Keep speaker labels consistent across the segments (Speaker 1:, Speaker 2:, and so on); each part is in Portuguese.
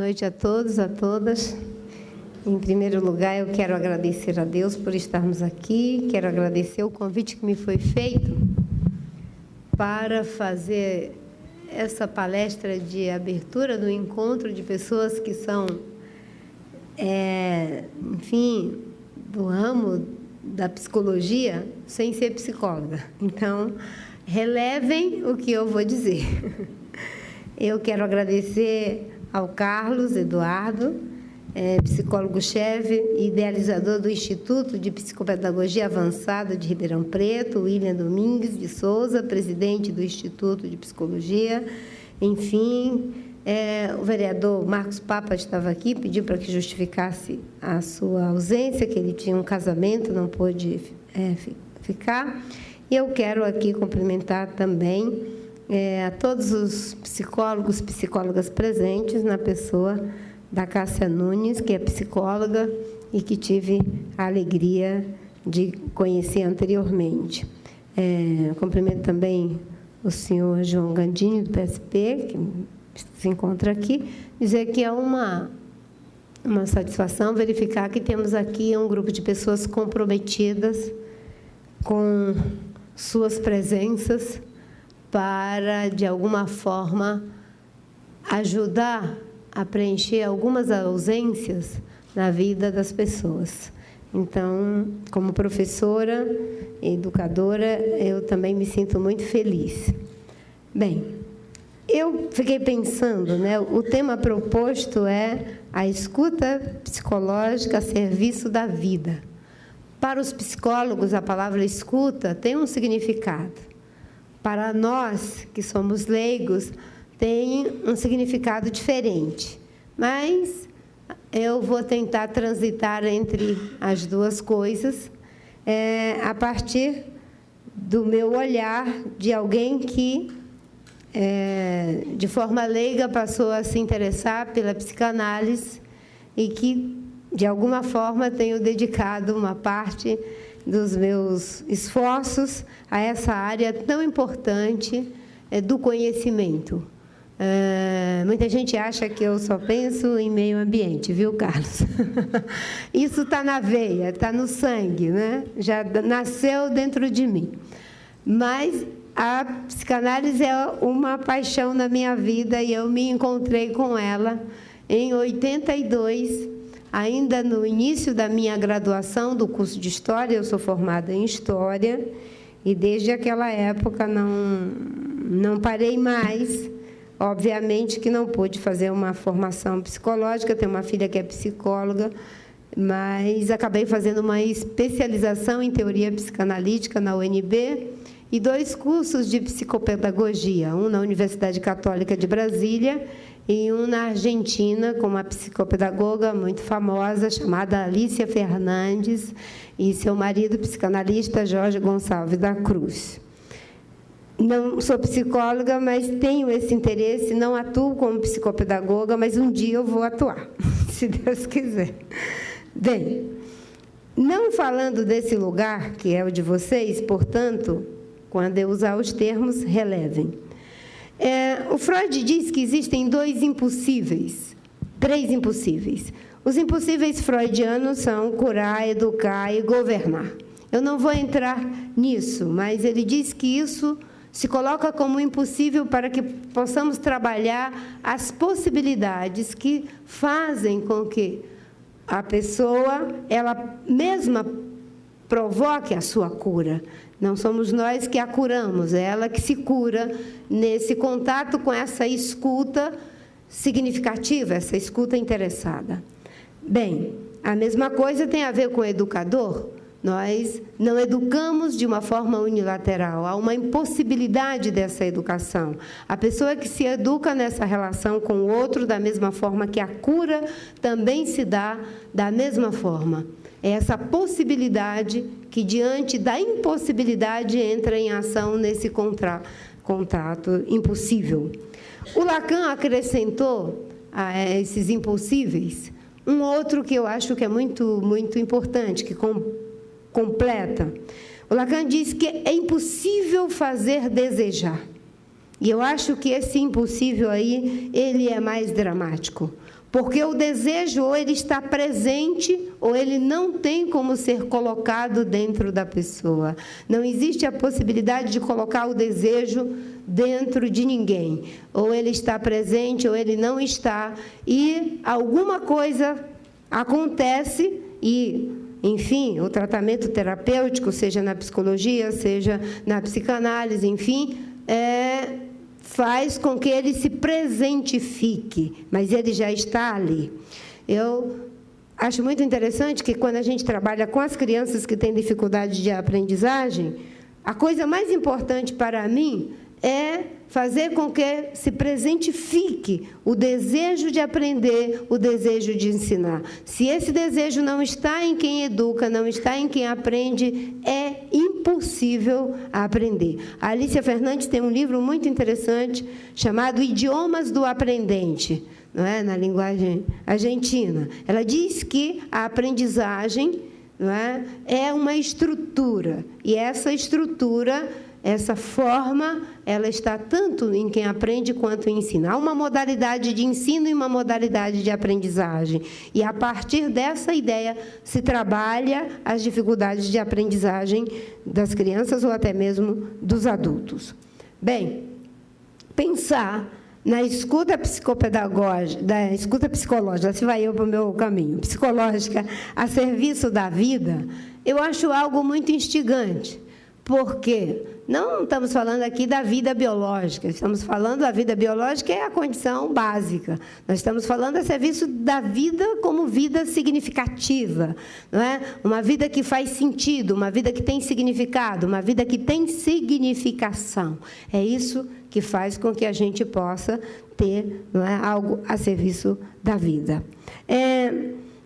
Speaker 1: noite a todos, a todas. Em primeiro lugar, eu quero agradecer a Deus por estarmos aqui, quero agradecer o convite que me foi feito para fazer essa palestra de abertura do encontro de pessoas que são, enfim, do ramo da psicologia, sem ser psicóloga. Então, relevem o que eu vou dizer. Eu quero agradecer ao Carlos Eduardo, psicólogo-chefe e idealizador do Instituto de Psicopedagogia Avançada de Ribeirão Preto, William Domingues de Souza, presidente do Instituto de Psicologia. Enfim, o vereador Marcos Papa estava aqui, pediu para que justificasse a sua ausência, que ele tinha um casamento, não pôde ficar. E eu quero aqui cumprimentar também a todos os psicólogos, psicólogas presentes, na pessoa da Cássia Nunes, que é psicóloga e que tive a alegria de conhecer anteriormente. Cumprimento também o senhor João Gandini, do PSP, que se encontra aqui, dizer que é uma satisfação verificar que temos aqui um grupo de pessoas comprometidas com suas presenças para, de alguma forma, ajudar a preencher algumas ausências na vida das pessoas. Então, como professora, educadora, eu também me sinto muito feliz. Bem, eu fiquei pensando, né, o tema proposto é a escuta psicológica a serviço da vida. Para os psicólogos, a palavra escuta tem um significado. Para nós, que somos leigos, tem um significado diferente. Mas eu vou tentar transitar entre as duas coisas a partir do meu olhar de alguém que, de forma leiga, passou a se interessar pela psicanálise e que, de alguma forma, tenho dedicado uma parte dos meus esforços a essa área tão importante do conhecimento. Muita gente acha que eu só penso em meio ambiente, viu, Carlos? Isso está na veia, está no sangue, né? Já nasceu dentro de mim. Mas a psicanálise é uma paixão na minha vida e eu me encontrei com ela em 82, ainda no início da minha graduação do curso de História. Eu sou formada em História e desde aquela época não parei mais. Obviamente que não pude fazer uma formação psicológica, tenho uma filha que é psicóloga, mas acabei fazendo uma especialização em teoria psicanalítica na UNB e 2 cursos de psicopedagogia, um na Universidade Católica de Brasília e um na Argentina, com uma psicopedagoga muito famosa, chamada Alicia Fernandes, e seu marido, psicanalista, Jorge Gonçalves da Cruz. Não sou psicóloga, mas tenho esse interesse, não atuo como psicopedagoga, mas um dia eu vou atuar, se Deus quiser. Bem, não falando desse lugar, que é o de vocês, portanto, quando eu usar os termos, relevem. O Freud diz que existem 2 impossíveis, 3 impossíveis. Os impossíveis freudianos são curar, educar e governar. Eu não vou entrar nisso, mas ele diz que isso se coloca como impossível para que possamos trabalhar as possibilidades que fazem com que a pessoa, ela mesma, provoque a sua cura. Não somos nós que a curamos, é ela que se cura nesse contato com essa escuta significativa, essa escuta interessada. Bem, a mesma coisa tem a ver com o educador. Nós não educamos de uma forma unilateral, há uma impossibilidade dessa educação. A pessoa que se educa nessa relação com o outro, da mesma forma que a cura também se dá da mesma forma. É essa possibilidade que, diante da impossibilidade, entra em ação nesse contato impossível. O Lacan acrescentou a esses impossíveis um outro que eu acho que é muito, muito importante, que completa. O Lacan diz que é impossível fazer desejar. E eu acho que esse impossível aí, ele é mais dramático. Porque o desejo, ou ele está presente, ou ele não tem como ser colocado dentro da pessoa. Não existe a possibilidade de colocar o desejo dentro de ninguém. Ou ele está presente, ou ele não está. E alguma coisa acontece e, enfim, o tratamento terapêutico, seja na psicologia, seja na psicanálise, enfim, faz com que ele se presentifique, mas ele já está ali. Eu acho muito interessante que, quando a gente trabalha com as crianças que têm dificuldade de aprendizagem, a coisa mais importante para mim é fazer com que se presentifique o desejo de aprender, o desejo de ensinar. Se esse desejo não está em quem educa, não está em quem aprende, é impossível aprender. A Alicia Fernandes tem um livro muito interessante chamado Idiomas do Aprendente, não é? Na linguagem argentina. Ela diz que a aprendizagem, não é uma estrutura, e essa estrutura, essa forma, ela está tanto em quem aprende quanto em ensina. Há uma modalidade de ensino e uma modalidade de aprendizagem. E, a partir dessa ideia, se trabalha as dificuldades de aprendizagem das crianças ou até mesmo dos adultos. Bem, pensar na escuta psicopedagógica, da escuta psicológica, se vai eu para o meu caminho, psicológica a serviço da vida, eu acho algo muito instigante. Porque não estamos falando aqui da vida biológica, estamos falando da vida biológica, é a condição básica. Nós estamos falando a serviço da vida como vida significativa, não é? Uma vida que faz sentido, uma vida que tem significado, uma vida que tem significação. É isso que faz com que a gente possa ter, não é, algo a serviço da vida.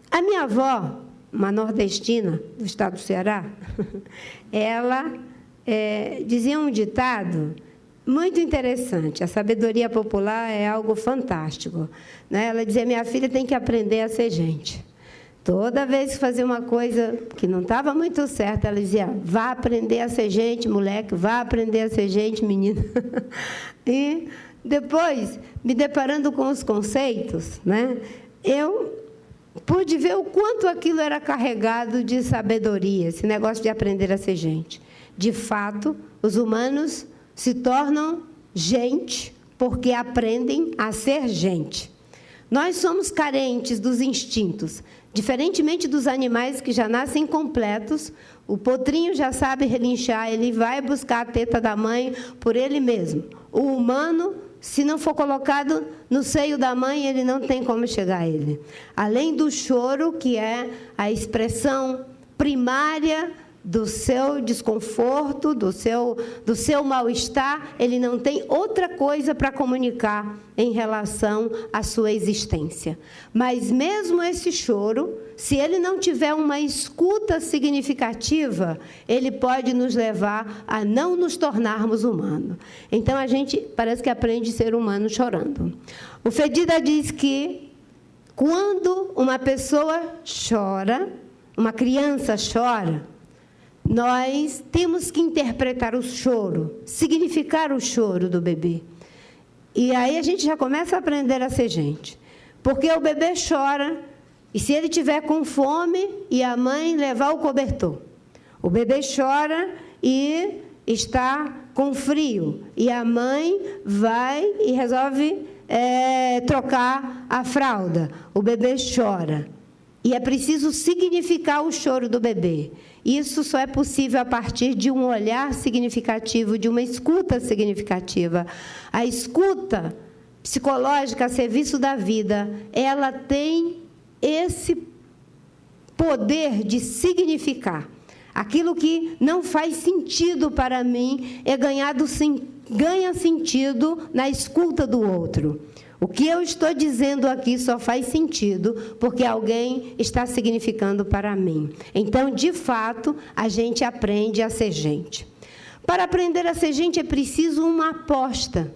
Speaker 1: A minha avó, uma nordestina do estado do Ceará, ela dizia um ditado muito interessante: a sabedoria popular é algo fantástico, né? Ela dizia: minha filha tem que aprender a ser gente. Toda vez que fazia uma coisa que não estava muito certa, ela dizia: vá aprender a ser gente, moleque, vá aprender a ser gente, menina. E depois, me deparando com os conceitos, né, eu pude ver o quanto aquilo era carregado de sabedoria, esse negócio de aprender a ser gente. De fato, os humanos se tornam gente porque aprendem a ser gente. Nós somos carentes dos instintos. Diferentemente dos animais que já nascem completos, o potrinho já sabe relinchar, ele vai buscar a teta da mãe por ele mesmo. O humano, se não for colocado no seio da mãe, ele não tem como chegar a ele. Além do choro, que é a expressão primária do seu desconforto, do seu mal-estar, ele não tem outra coisa para comunicar em relação à sua existência. Mas mesmo esse choro, se ele não tiver uma escuta significativa, ele pode nos levar a não nos tornarmos humanos. Então, a gente parece que aprende a ser humano chorando. O Fedida diz que, quando uma pessoa chora, uma criança chora, nós temos que interpretar o choro, significar o choro do bebê. E aí a gente já começa a aprender a ser gente. Porque o bebê chora, e se ele tiver com fome, e a mãe levar o cobertor. O bebê chora e está com frio, e a mãe vai e resolve trocar a fralda. O bebê chora. E é preciso significar o choro do bebê. Isso só é possível a partir de um olhar significativo, de uma escuta significativa. A escuta psicológica a serviço da vida, ela tem esse poder de significar. Aquilo que não faz sentido para mim ganha sentido na escuta do outro. O que eu estou dizendo aqui só faz sentido porque alguém está significando para mim. Então, de fato, a gente aprende a ser gente. Para aprender a ser gente é preciso uma aposta,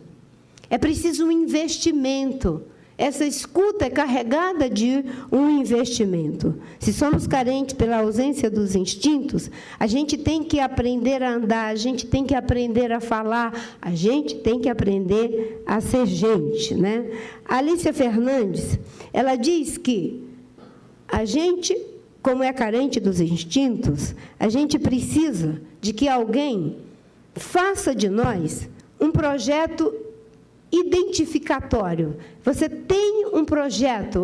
Speaker 1: é preciso um investimento, Essa escuta é carregada de um investimento. Se somos carentes pela ausência dos instintos, a gente tem que aprender a andar, a gente tem que aprender a falar, a gente tem que aprender a ser gente, né? A Alicia Fernandes, ela diz que a gente, como é carente dos instintos, a gente precisa de que alguém faça de nós um projeto identificatório. Você tem um projeto,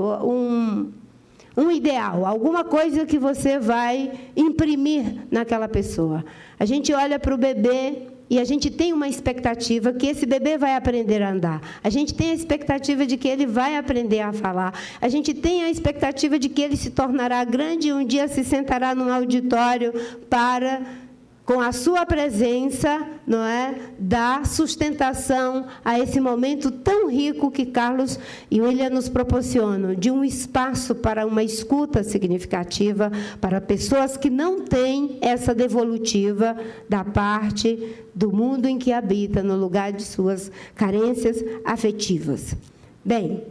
Speaker 1: um ideal, alguma coisa que você vai imprimir naquela pessoa. A gente olha para o bebê e a gente tem uma expectativa que esse bebê vai aprender a andar. A gente tem a expectativa de que ele vai aprender a falar. A gente tem a expectativa de que ele se tornará grande e um dia se sentará num auditório para, com a sua presença, não é, dar sustentação a esse momento tão rico que Carlos e William nos proporcionam, de um espaço para uma escuta significativa para pessoas que não têm essa devolutiva da parte do mundo em que habita, no lugar de suas carências afetivas. Bem,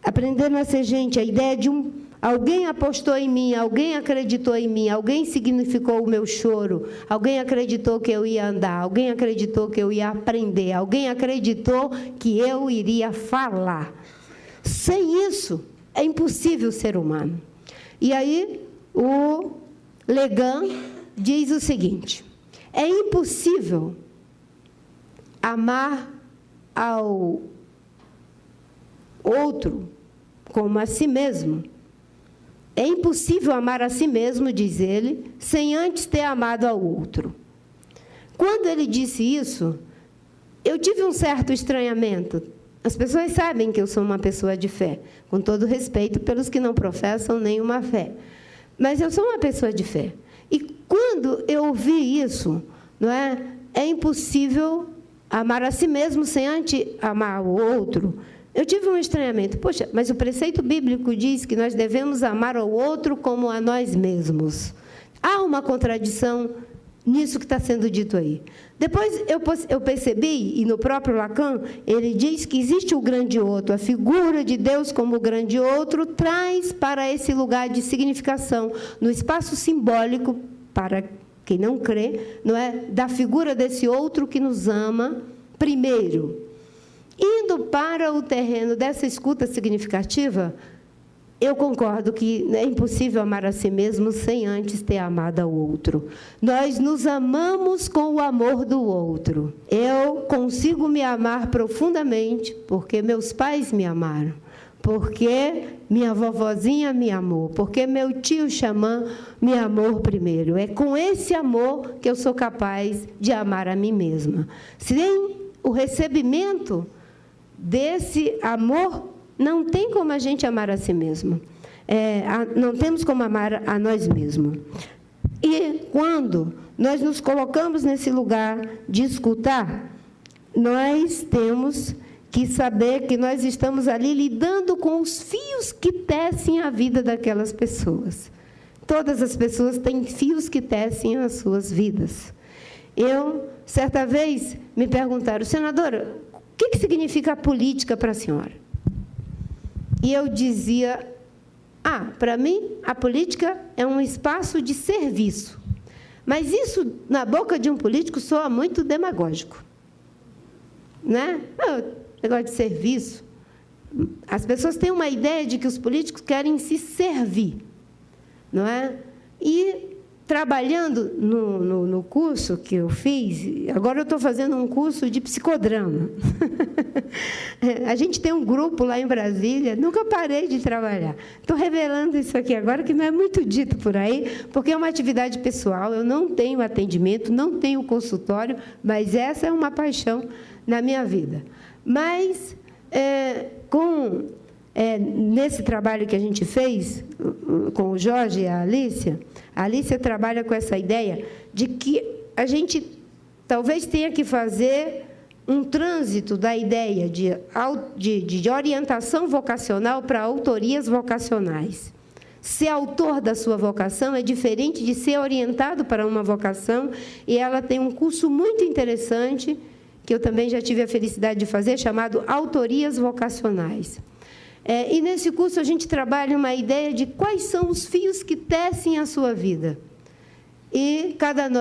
Speaker 1: aprendendo a ser gente, a ideia de alguém apostou em mim, alguém acreditou em mim, alguém significou o meu choro, alguém acreditou que eu ia andar, alguém acreditou que eu ia aprender, alguém acreditou que eu iria falar. Sem isso, é impossível ser humano. E aí, o Legan diz o seguinte: é impossível amar ao outro como a si mesmo. É impossível amar a si mesmo, diz ele, sem antes ter amado ao outro. Quando ele disse isso, eu tive um certo estranhamento. As pessoas sabem que eu sou uma pessoa de fé, com todo respeito pelos que não professam nenhuma fé. Mas eu sou uma pessoa de fé. E quando eu ouvi isso, não é? É impossível amar a si mesmo sem antes amar o outro. Eu tive um estranhamento. Poxa, mas o preceito bíblico diz que nós devemos amar ao outro como a nós mesmos. Há uma contradição nisso que está sendo dito aí. Depois eu percebi, e no próprio Lacan, ele diz que existe o grande outro. A figura de Deus como o grande outro traz para esse lugar de significação, no espaço simbólico, para quem não crê, não é? Da figura desse outro que nos ama primeiro. Indo para o terreno dessa escuta significativa, eu concordo que é impossível amar a si mesmo sem antes ter amado ao outro. Nós nos amamos com o amor do outro. Eu consigo me amar profundamente porque meus pais me amaram, porque minha vovozinha me amou, porque meu tio xamã me amou primeiro. É com esse amor que eu sou capaz de amar a mim mesma. Sem o recebimento desse amor, não tem como a gente amar a si mesmo. Não temos como amar a nós mesmos. E quando nós nos colocamos nesse lugar de escutar, nós temos que saber que nós estamos ali lidando com os fios que tecem a vida daquelas pessoas. Todas as pessoas têm fios que tecem as suas vidas. Certa vez, me perguntaram: senadora, o que significa a política para a senhora? E eu dizia: para mim, a política é um espaço de serviço. Mas isso, na boca de um político, soa muito demagógico. Né? Negócio de serviço. As pessoas têm uma ideia de que os políticos querem se servir. Não é? E trabalhando no curso que eu fiz, agora eu estou fazendo um curso de psicodrama. A gente tem um grupo lá em Brasília, nunca parei de trabalhar. Estou revelando isso aqui agora, que não é muito dito por aí, porque é uma atividade pessoal, eu não tenho atendimento, não tenho consultório, mas essa é uma paixão na minha vida. Mas, nesse trabalho que a gente fez com o Jorge e a Alicia trabalha com essa ideia de que a gente talvez tenha que fazer um trânsito da ideia de orientação vocacional para autorias vocacionais. Ser autor da sua vocação é diferente de ser orientado para uma vocação, e ela tem um curso muito interessante, que eu também já tive a felicidade de fazer, chamado Autorias Vocacionais. E nesse curso a gente trabalha uma ideia de quais são os fios que tecem a sua vida. E cada um de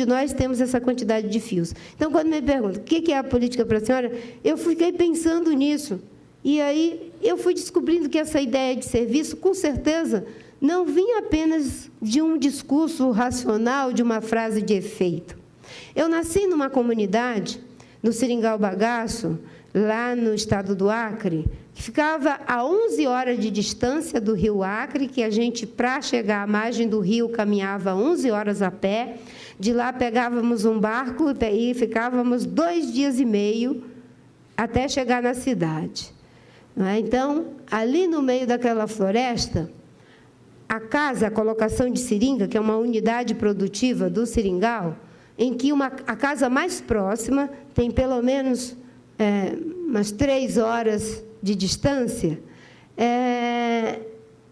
Speaker 1: nós temos essa quantidade de fios. Então, quando me perguntam o que é a política para a senhora, eu fiquei pensando nisso. E aí eu fui descobrindo que essa ideia de serviço, com certeza, não vinha apenas de um discurso racional, de uma frase de efeito. Eu nasci numa comunidade, no Seringal Bagaço, lá no estado do Acre, que ficava a 11 horas de distância do rio Acre, que a gente, para chegar à margem do rio, caminhava 11 horas a pé. De lá pegávamos um barco e ficávamos 2 dias e meio até chegar na cidade. Então, ali no meio daquela floresta, a colocação de seringa, que é uma unidade produtiva do Seringal, em que a casa mais próxima tem pelo menos umas 3 horas de distância,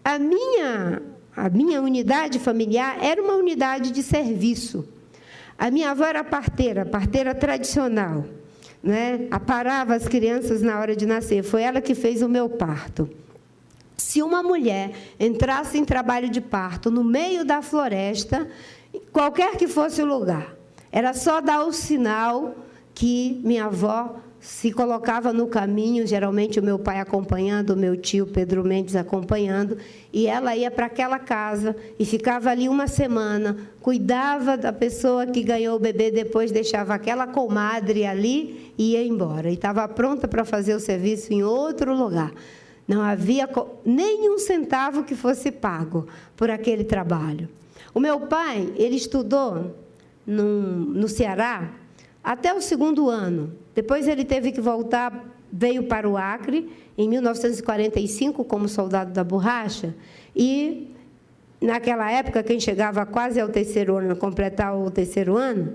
Speaker 1: a minha unidade familiar era uma unidade de serviço. A minha avó era parteira tradicional, né? Aparava as crianças na hora de nascer. Foi ela que fez o meu parto. Se uma mulher entrasse em trabalho de parto no meio da floresta, qualquer que fosse o lugar, era só dar o sinal que minha avó se colocava no caminho, geralmente o meu pai acompanhando, o meu tio Pedro Mendes acompanhando, e ela ia para aquela casa e ficava ali uma semana, cuidava da pessoa que ganhou o bebê, depois deixava aquela comadre ali e ia embora. E estava pronta para fazer o serviço em outro lugar. Não havia nem um centavo que fosse pago por aquele trabalho. O meu pai, ele estudou no Ceará até o 2º ano. Depois ele teve que voltar, veio para o Acre, em 1945, como soldado da borracha, e, naquela época, quem chegava quase ao 3º ano, a completar o 3º ano,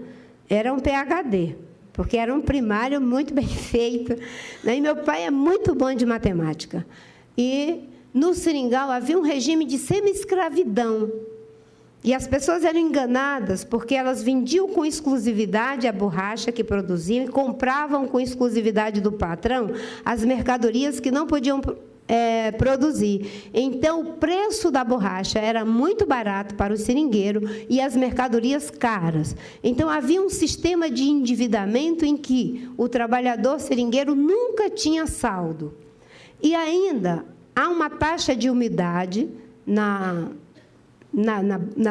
Speaker 1: era um PhD, porque era um primário muito bem feito. E meu pai é muito bom de matemática. E, no Seringal, havia um regime de semi-escravidão. E as pessoas eram enganadas porque elas vendiam com exclusividade a borracha que produziam e compravam com exclusividade do patrão as mercadorias que não podiam produzir. Então, o preço da borracha era muito barato para o seringueiro e as mercadorias caras. Então, havia um sistema de endividamento em que o trabalhador seringueiro nunca tinha saldo. E ainda há uma taxa de umidade na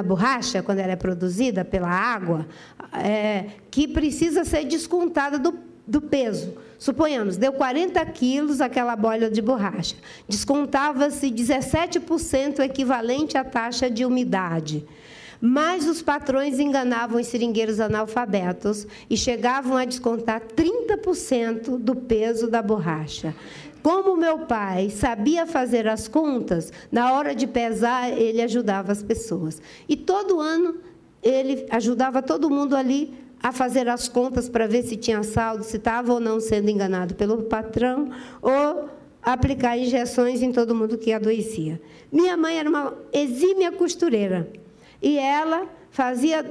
Speaker 1: borracha, quando ela é produzida pela água, que precisa ser descontada do peso. Suponhamos, deu 40 quilos aquela bola de borracha. Descontava-se 17% equivalente à taxa de umidade. Mas os patrões enganavam os seringueiros analfabetos e chegavam a descontar 30% do peso da borracha. Como meu pai sabia fazer as contas, na hora de pesar, ele ajudava as pessoas. E todo ano, ele ajudava todo mundo ali a fazer as contas para ver se tinha saldo, se estava ou não sendo enganado pelo patrão, ou aplicar injeções em todo mundo que adoecia. Minha mãe era uma exímia costureira, e ela fazia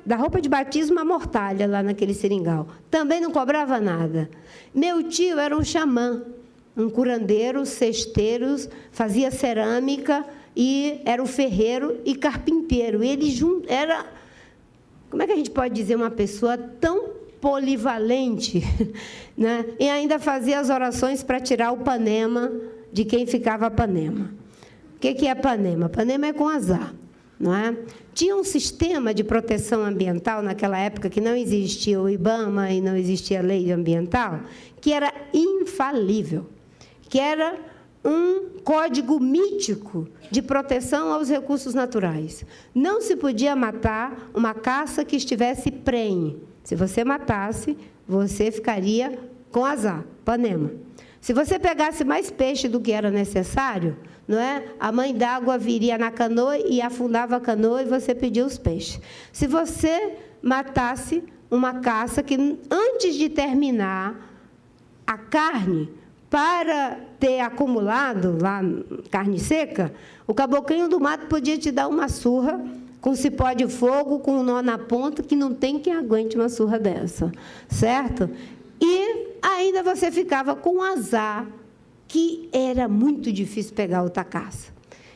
Speaker 1: da roupa de batismo uma mortalha lá naquele seringal. Também não cobrava nada. Meu tio era um xamã, um curandeiro, cesteiro, fazia cerâmica, e era o ferreiro e carpinteiro. Ele era, como é que a gente pode dizer, uma pessoa tão polivalente, né? E ainda fazia as orações para tirar o panema de quem ficava panema. O que é panema? Panema é com azar, não é? Tinha um sistema de proteção ambiental naquela época que não existia o IBAMA e não existia a lei ambiental, que era infalível, que era um código mítico de proteção aos recursos naturais. Não se podia matar uma caça que estivesse prenhe. Se você matasse, você ficaria com azar, panema. Se você pegasse mais peixe do que era necessário, não é? A mãe d'água viria na canoa e afundava a canoa e você pedia os peixes. Se você matasse uma caça que, antes de terminar a carne, para ter acumulado lá carne seca, o caboclinho do mato podia te dar uma surra com cipó de fogo, com um nó na ponta, que não tem quem aguente uma surra dessa, certo? E ainda você ficava com azar, que era muito difícil pegar outra caça.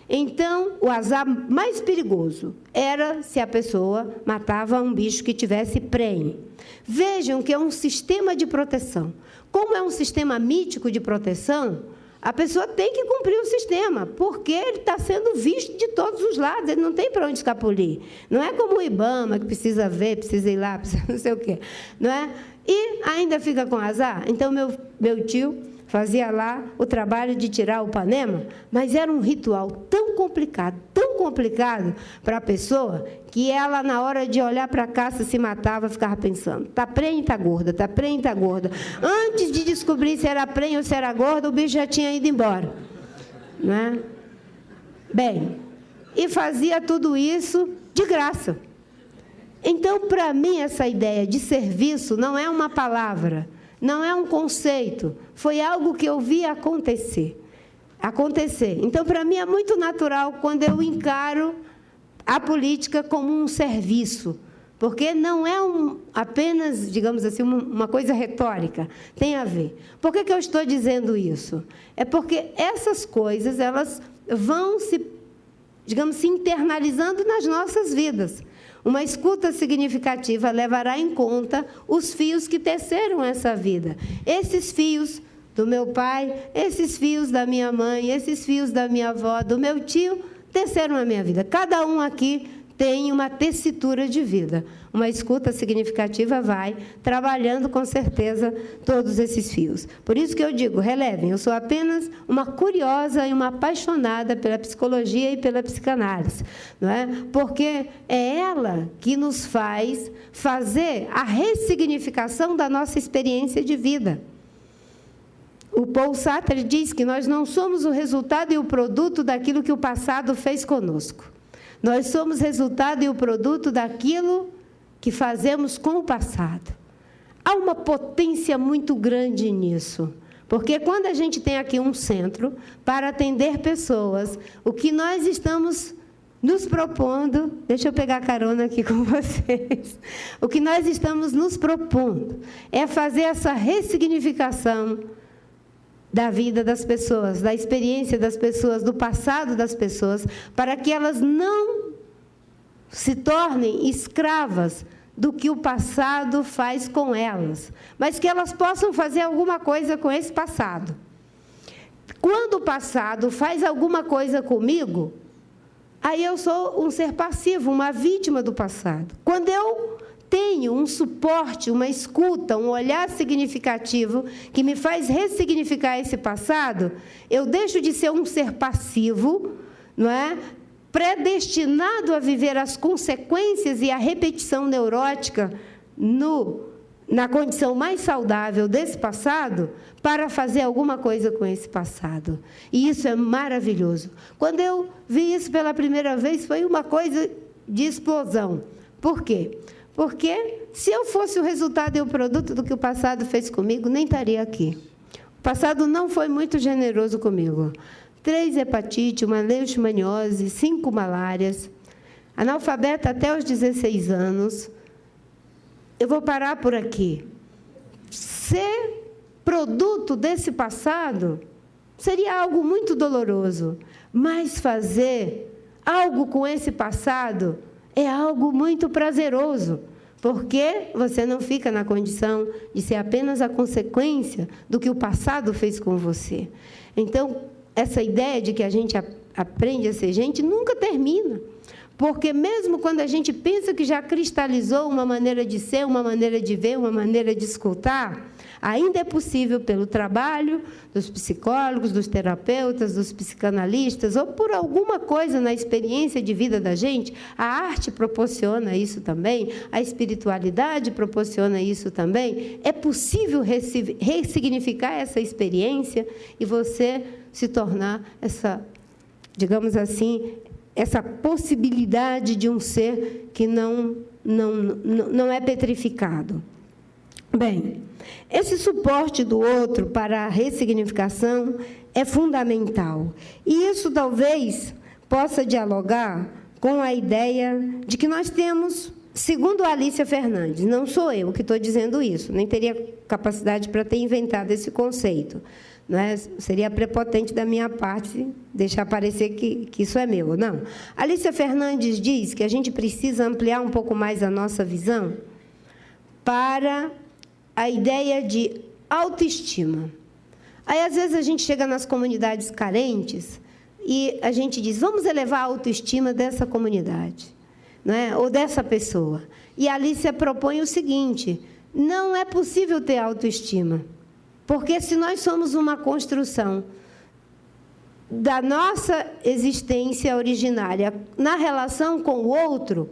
Speaker 1: Então, o azar mais perigoso era se a pessoa matava um bicho que tivesse prenhe. Vejam que é um sistema de proteção. Como é um sistema mítico de proteção, a pessoa tem que cumprir o sistema, porque ele está sendo visto de todos os lados, ele não tem para onde escapulir. Não é como o IBAMA, que precisa ver, precisa ir lá, precisa não sei o quê. Não é? E ainda fica com azar. Então, meu tio fazia lá o trabalho de tirar o panema, mas era um ritual tão complicado para a pessoa, que ela, na hora de olhar para a caça, se matava, ficava pensando, está prenhe, está gorda, está prenhe, está gorda. Antes de descobrir se era prenhe ou se era gorda, o bicho já tinha ido embora. Não é? Bem, e fazia tudo isso de graça. Então, para mim, essa ideia de serviço não é uma palavra, não é um conceito, foi algo que eu vi acontecer. Então, para mim, é muito natural quando eu encaro a política como um serviço, porque não é apenas, digamos assim, uma coisa retórica, tem a ver. Por que eu estou dizendo isso? É porque essas coisas, elas vão se internalizando nas nossas vidas. Uma escuta significativa levará em conta os fios que teceram essa vida. Esses fios do meu pai, esses fios da minha mãe, esses fios da minha avó, do meu tio, teceram a minha vida. Cada um aqui tem uma tessitura de vida. Uma escuta significativa vai trabalhando, com certeza, todos esses fios. Por isso que eu digo, relevem, eu sou apenas uma curiosa e uma apaixonada pela psicologia e pela psicanálise, não é? Porque é ela que nos faz fazer a ressignificação da nossa experiência de vida. O Paul Sartre diz que nós não somos o resultado e o produto daquilo que o passado fez conosco. Nós somos resultado e o produto daquilo que fazemos com o passado. Há uma potência muito grande nisso, porque quando a gente tem aqui um centro para atender pessoas, o que nós estamos nos propondo, deixa eu pegar carona aqui com vocês, o que nós estamos nos propondo é fazer essa ressignificação da vida das pessoas, da experiência das pessoas, do passado das pessoas, para que elas não se tornem escravas do que o passado faz com elas, mas que elas possam fazer alguma coisa com esse passado. Quando o passado faz alguma coisa comigo, aí eu sou um ser passivo, uma vítima do passado. Quando eu tenho um suporte, uma escuta, um olhar significativo que me faz ressignificar esse passado, eu deixo de ser um ser passivo, não é? Predestinado a viver as consequências e a repetição neurótica na condição mais saudável desse passado, para fazer alguma coisa com esse passado. E isso é maravilhoso. Quando eu vi isso pela primeira vez, foi uma coisa de explosão. Por quê? Porque se eu fosse o resultado e o produto do que o passado fez comigo, nem estaria aqui. O passado não foi muito generoso comigo. 3 hepatites, uma leishmaniose, 5 malárias, analfabeta até os 16 anos. Eu vou parar por aqui. Ser produto desse passado seria algo muito doloroso, mas fazer algo com esse passado é algo muito prazeroso, porque você não fica na condição de ser apenas a consequência do que o passado fez com você. Então, essa ideia de que a gente aprende a ser gente nunca termina, porque mesmo quando a gente pensa que já cristalizou uma maneira de ser, uma maneira de ver, uma maneira de escutar, ainda é possível, pelo trabalho dos psicólogos, dos terapeutas, dos psicanalistas, ou por alguma coisa na experiência de vida da gente, a arte proporciona isso também, a espiritualidade proporciona isso também, é possível ressignificar essa experiência e você se tornar essa, digamos assim, essa possibilidade de um ser que não é petrificado. Bem, esse suporte do outro para a ressignificação é fundamental. E isso talvez possa dialogar com a ideia de que nós temos Segundo a Alícia Fernandes, não sou eu que estou dizendo isso, nem teria capacidade para ter inventado esse conceito. Não é? Seria prepotente da minha parte deixar parecer que isso é meu. Não. Alícia Fernandes diz que a gente precisa ampliar um pouco mais a nossa visão para a ideia de autoestima. Aí, às vezes, a gente chega nas comunidades carentes e a gente diz, vamos elevar a autoestima dessa comunidade, não é? Ou dessa pessoa. E a Alícia propõe o seguinte, não é possível ter autoestima, porque se nós somos uma construção da nossa existência originária na relação com o outro,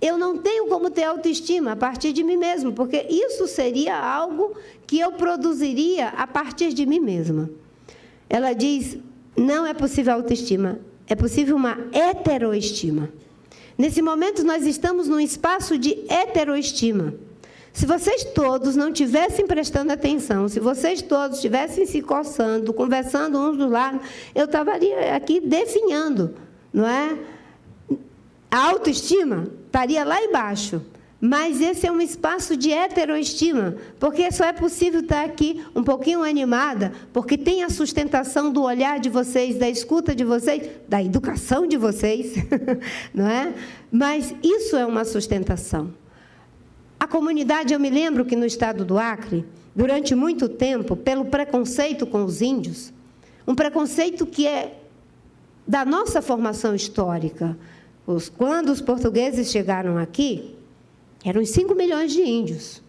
Speaker 1: eu não tenho como ter autoestima a partir de mim mesmo, porque isso seria algo que eu produziria a partir de mim mesma. Ela diz, não é possível autoestima, é possível uma heteroestima. Nesse momento, nós estamos num espaço de heteroestima. Se vocês todos não estivessem prestando atenção, se vocês todos estivessem se coçando, conversando uns do lado, eu estaria aqui definhando, não é? A autoestima estaria lá embaixo, mas esse é um espaço de heteroestima, porque só é possível estar aqui um pouquinho animada, porque tem a sustentação do olhar de vocês, da escuta de vocês, da educação de vocês, não é? Mas isso é uma sustentação. A comunidade, eu me lembro que no estado do Acre, durante muito tempo, pelo preconceito com os índios, um preconceito que é da nossa formação histórica. Quando os portugueses chegaram aqui, eram 5 milhões de índios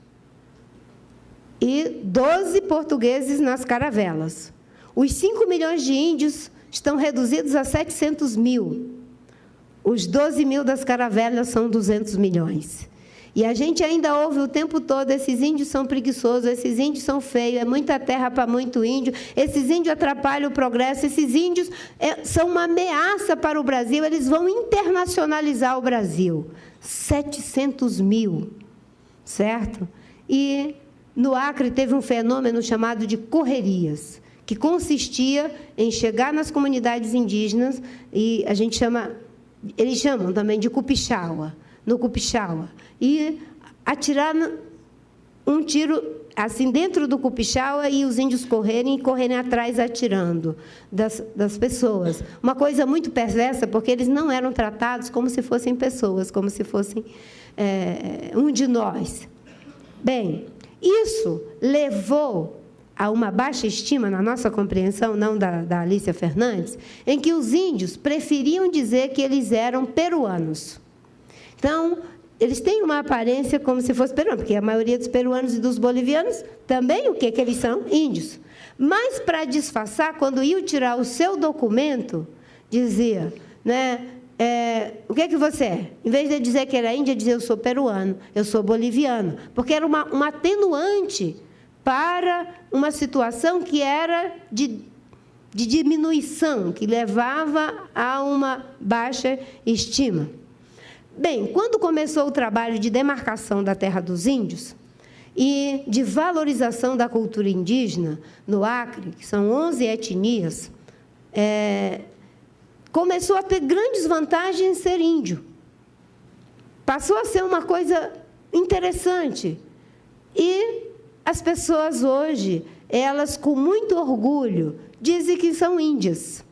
Speaker 1: e 12 portugueses nas caravelas. Os 5 milhões de índios estão reduzidos a 700 mil. Os 12 mil das caravelas são 200 milhões. E a gente ainda ouve o tempo todo, esses índios são preguiçosos, esses índios são feios, é muita terra para muito índio, esses índios atrapalham o progresso, esses índios são uma ameaça para o Brasil, eles vão internacionalizar o Brasil. 700 mil, certo? E no Acre teve um fenômeno chamado de correrias, que consistia em chegar nas comunidades indígenas, e a gente chama, eles chamam também de cupixaua, no cupixaua, e atirar um tiro assim dentro do cupixaua e os índios correrem atrás atirando das pessoas. Uma coisa muito perversa, porque eles não eram tratados como se fossem pessoas, como se fossem um de nós. Bem, isso levou a uma baixa estima, na nossa compreensão, não da Alícia Fernandes, em que os índios preferiam dizer que eles eram peruanos. Então, eles têm uma aparência como se fosse peruano, porque a maioria dos peruanos e dos bolivianos também, o que eles são? Índios. Mas, para disfarçar, quando iam tirar o seu documento, dizia, né, o que é que você é? Em vez de dizer que era índia, dizia, eu sou peruano, eu sou boliviano, porque era uma atenuante para uma situação que era de diminuição, que levava a uma baixa estima. Bem, quando começou o trabalho de demarcação da terra dos índios e de valorização da cultura indígena no Acre, que são 11 etnias, começou a ter grandes vantagens em ser índio. Passou a ser uma coisa interessante. E as pessoas hoje, elas com muito orgulho, dizem que são índias.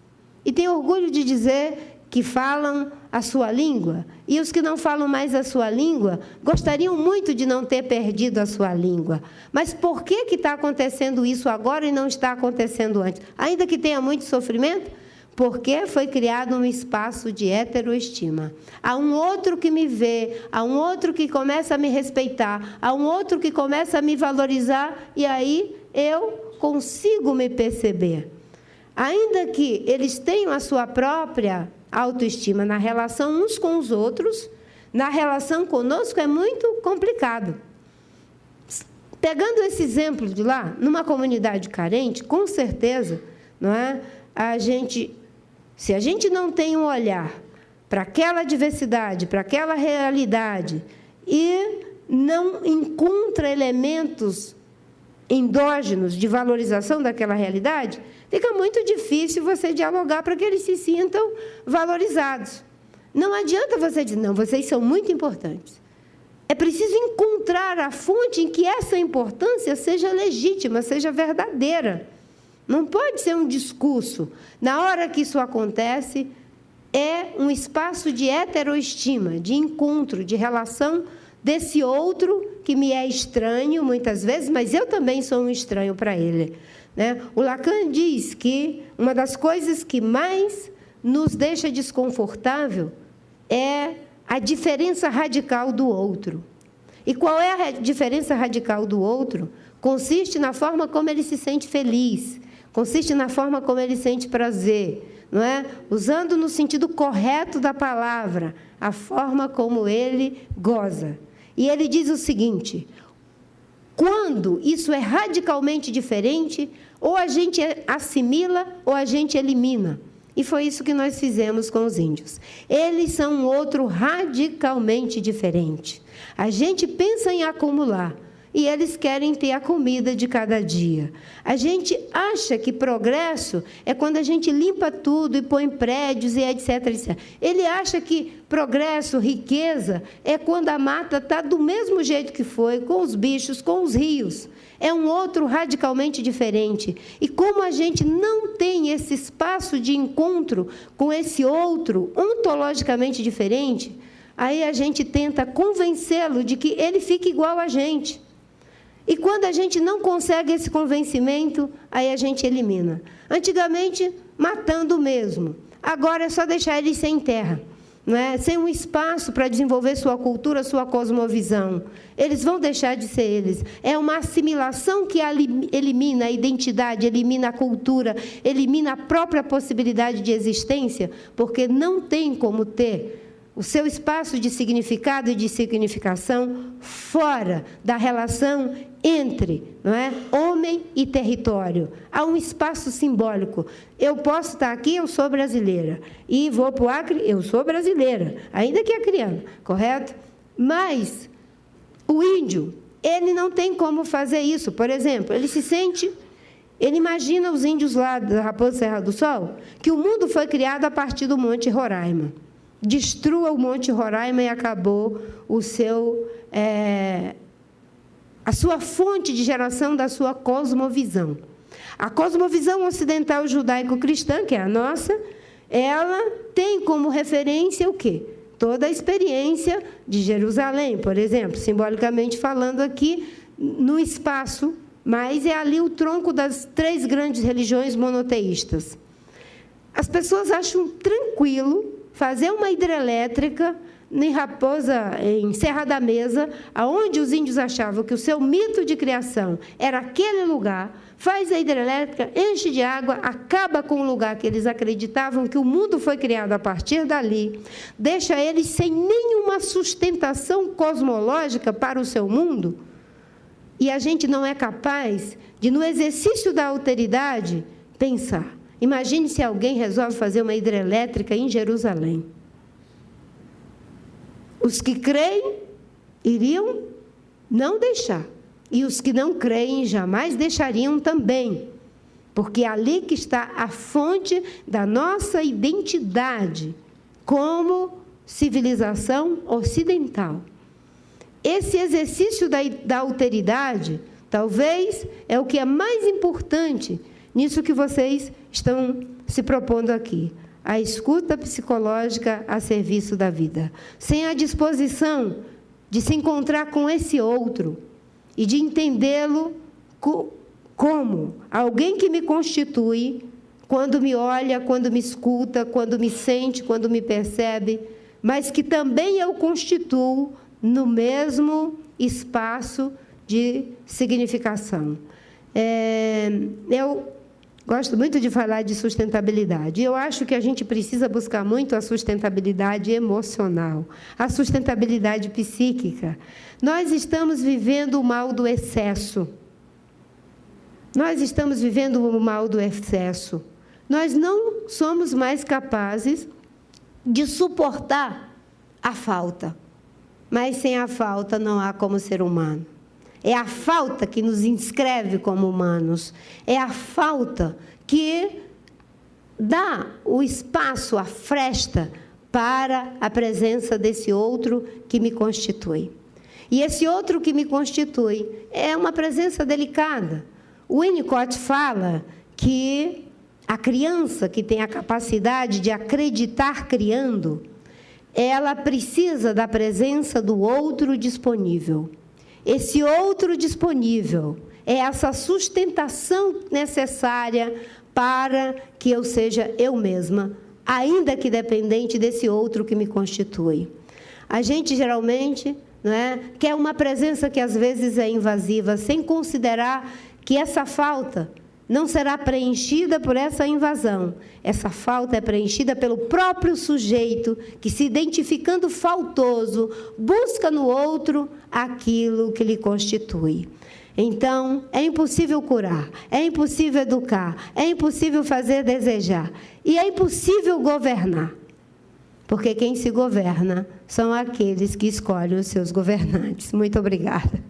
Speaker 1: E têm orgulho de dizer que falam a sua língua, e os que não falam mais a sua língua gostariam muito de não ter perdido a sua língua. Mas por que está acontecendo isso agora e não está acontecendo antes? Ainda que tenha muito sofrimento, porque foi criado um espaço de heteroestima. Há um outro que me vê, há um outro que começa a me respeitar, há um outro que começa a me valorizar, e aí eu consigo me perceber. Ainda que eles tenham a sua própria autoestima na relação uns com os outros, na relação conosco é muito complicado. Pegando esse exemplo de lá, numa comunidade carente, com certeza, não é? Se a gente não tem um olhar para aquela diversidade, para aquela realidade, e não encontra elementos endógenos de valorização daquela realidade, fica muito difícil você dialogar para que eles se sintam valorizados. Não adianta você dizer, não, vocês são muito importantes. É preciso encontrar a fonte em que essa importância seja legítima, seja verdadeira. Não pode ser um discurso. Na hora que isso acontece, é um espaço de heteroestima, de encontro, de relação desse outro que me é estranho, muitas vezes, mas eu também sou um estranho para ele, né? O Lacan diz que uma das coisas que mais nos deixa desconfortável é a diferença radical do outro. E qual é a diferença radical do outro? Consiste na forma como ele se sente feliz, consiste na forma como ele sente prazer, não é? Usando no sentido correto da palavra, a forma como ele goza. E ele diz o seguinte: quando isso é radicalmente diferente, ou a gente assimila ou a gente elimina. E foi isso que nós fizemos com os índios. Eles são um outro radicalmente diferente. A gente pensa em acumular, e eles querem ter a comida de cada dia. A gente acha que progresso é quando a gente limpa tudo e põe prédios e etc, etc. Ele acha que progresso, riqueza, é quando a mata está do mesmo jeito que foi, com os bichos, com os rios. É um outro radicalmente diferente. E como a gente não tem esse espaço de encontro com esse outro ontologicamente diferente, aí a gente tenta convencê-lo de que ele fique igual a gente. E quando a gente não consegue esse convencimento, aí a gente elimina. Antigamente, matando mesmo. Agora é só deixar eles sem terra, não é? Sem um espaço para desenvolver sua cultura, sua cosmovisão. Eles vão deixar de ser eles. É uma assimilação que elimina a identidade, elimina a cultura, elimina a própria possibilidade de existência, porque não tem como ter o seu espaço de significado e de significação fora da relação entre, não é, homem e território. Há um espaço simbólico. Eu posso estar aqui, eu sou brasileira, e vou para o Acre, eu sou brasileira, ainda que acriana, correto? Mas o índio, ele não tem como fazer isso. Por exemplo, ele imagina os índios lá da Raposa Serra do Sol, que o mundo foi criado a partir do Monte Roraima. Destrua o Monte Roraima e acabou a sua fonte de geração da sua cosmovisão. A cosmovisão ocidental judaico-cristã, que é a nossa, ela tem como referência o quê? Toda a experiência de Jerusalém, por exemplo, simbolicamente falando aqui, no espaço, mas é ali o tronco das 3 grandes religiões monoteístas. As pessoas acham tranquilo fazer uma hidrelétrica em Serra da Mesa, aonde os índios achavam que o seu mito de criação era aquele lugar, faz a hidrelétrica, enche de água, acaba com o lugar que eles acreditavam que o mundo foi criado a partir dali, deixa eles sem nenhuma sustentação cosmológica para o seu mundo, e a gente não é capaz de, no exercício da alteridade, pensar. Imagine se alguém resolve fazer uma hidrelétrica em Jerusalém. Os que creem iriam não deixar. E os que não creem jamais deixariam também. Porque é ali que está a fonte da nossa identidade como civilização ocidental. Esse exercício da alteridade, talvez, é o que é mais importante nisso que vocês estão se propondo aqui. A escuta psicológica a serviço da vida. Sem a disposição de se encontrar com esse outro e de entendê-lo como alguém que me constitui, quando me olha, quando me escuta, quando me sente, quando me percebe, mas que também eu constituo no mesmo espaço de significação. Eu gosto muito de falar de sustentabilidade. Eu acho que a gente precisa buscar muito a sustentabilidade emocional, a sustentabilidade psíquica. Nós estamos vivendo o mal do excesso. Nós estamos vivendo o mal do excesso. Nós não somos mais capazes de suportar a falta. Mas sem a falta não há como ser humano. É a falta que nos inscreve como humanos. É a falta que dá o espaço, a fresta para a presença desse outro que me constitui. E esse outro que me constitui é uma presença delicada. O Winnicott fala que a criança que tem a capacidade de acreditar criando, ela precisa da presença do outro disponível. Esse outro disponível é essa sustentação necessária para que eu seja eu mesma, ainda que dependente desse outro que me constitui. A gente, geralmente, quer uma presença que, às vezes, é invasiva, sem considerar que essa falta não será preenchida por essa invasão. Essa falta é preenchida pelo próprio sujeito que, se identificando faltoso, busca no outro aquilo que lhe constitui. Então, é impossível curar, é impossível educar, é impossível fazer desejar e é impossível governar. Porque quem se governa são aqueles que escolhem os seus governantes. Muito obrigada.